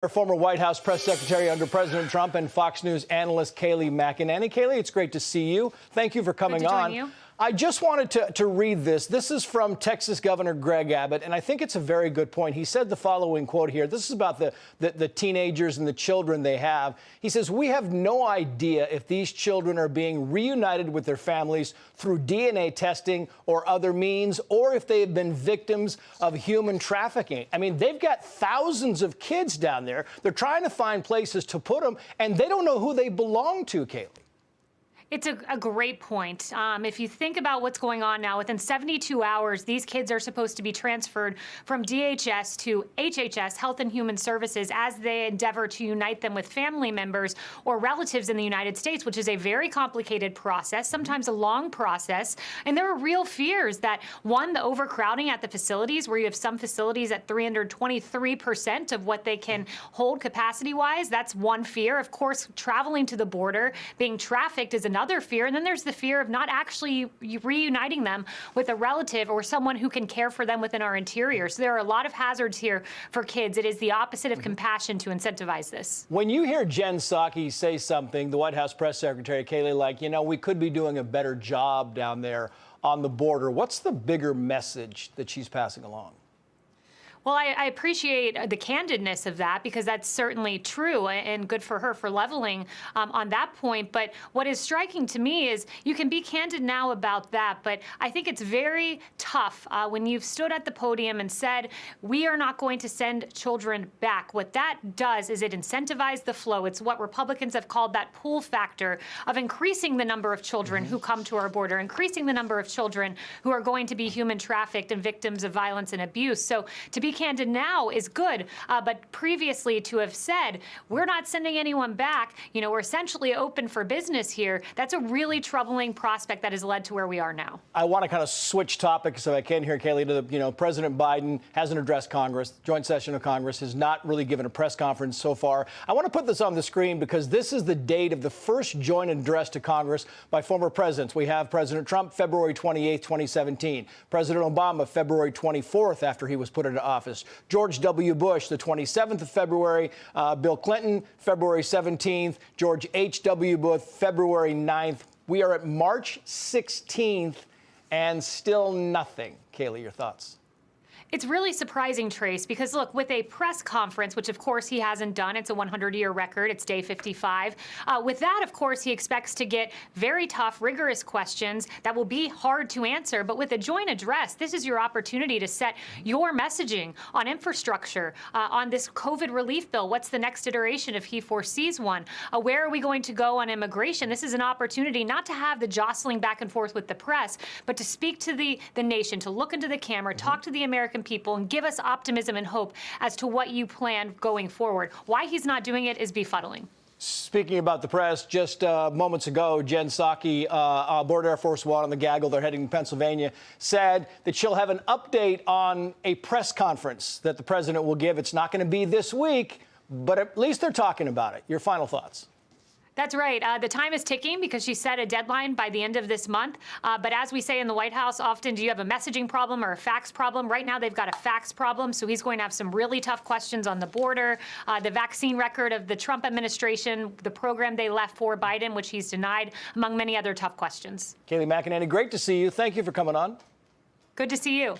Former White House press secretary under President Trump and Fox News analyst Kayleigh McEnany. Kayleigh, it's great to see you. Thank you for coming on. You. I just wanted to read this. This is from Texas Governor Greg Abbott, and I think it's a very good point. He said the following quote here. This is about the teenagers and the children they have. He says, "We have no idea if these children are being reunited with their families through DNA testing or other means, or if they have been victims of human trafficking." I mean, they've got thousands of kids down there. They're trying to find places to put them, and they don't know who they belong to, Kayleigh. It's a great point. If you think about what's going on now, within 72 hours, these kids are supposed to be transferred from DHS to HHS, Health and Human Services, as they endeavor to unite them with family members or relatives in the United States, which is a very complicated process, sometimes a long process. And there are real fears that, one, the overcrowding at the facilities, where you have some facilities at 323% of what they can hold capacity-wise. That's one fear. Of course, traveling to the border, being trafficked is another fear. And then there's the fear of not actually reuniting them with a relative or someone who can care for them within our interior. So there are a lot of hazards here for kids. It is the opposite of compassion to incentivize this. When you hear Jen Psaki say something, the White House press secretary, Kayleigh, like, we could be doing a better job down there on the border, what's the bigger message that she's passing along? Well, I appreciate the candidness of that, because that's certainly true and good for her for leveling on that point. But what is striking to me is you can be candid now about that, but I think it's very tough when you've stood at the podium and said, we are not going to send children back. What that does is it incentivizes the flow. It's what Republicans have called that pull factor of increasing the number of children who come to our border, increasing the number of children who are going to be human trafficked and victims of violence and abuse. So to be candid now is good, but previously to have said, we're not sending anyone back, we're essentially open for business here, that's a really troubling prospect that has led to where we are now. I want to kind of switch topics, if I can here, Kayleigh, to President Biden hasn't addressed Congress. The joint session of Congress has not really given a press conference so far. I want to put this on the screen because this is the date of the first joint address to Congress by former presidents. We have President Trump, February 28, 2017. President Obama, February 24th, after he was put into office. George W. Bush, the 27th of February. Bill Clinton, February 17th. George H.W. Bush, February 9th. We are at March 16th and still nothing. Kayleigh, your thoughts? It's really surprising, Trace, because, look, with a press conference, which, of course, he hasn't done, it's a 100-year record, it's day 55. With that, of course, he expects to get very tough, rigorous questions that will be hard to answer. But with a joint address, this is your opportunity to set your messaging on infrastructure, on this COVID relief bill. What's the next iteration if he foresees one? Where are we going to go on immigration? This is an opportunity not to have the jostling back and forth with the press, but to speak to the nation, to look into the camera, talk to the American people, and give us optimism and hope as to what you plan going forward. Why he's not doing it is befuddling. Speaking about the press, just moments ago, Jen Psaki, aboard Air Force One on the Gaggle, they're heading to Pennsylvania, said that she'll have an update on a press conference that the president will give. It's not going to be this week, but at least they're talking about it. Your final thoughts? That's right. The time is ticking because she set a deadline by the end of this month. But as we say in the White House, often, do you have a messaging problem or a fax problem? Right now, they've got a fax problem. So he's going to have some really tough questions on the border, the vaccine record of the Trump administration, the program they left for Biden, which he's denied, among many other tough questions. Kayleigh McEnany, great to see you. Thank you for coming on. Good to see you.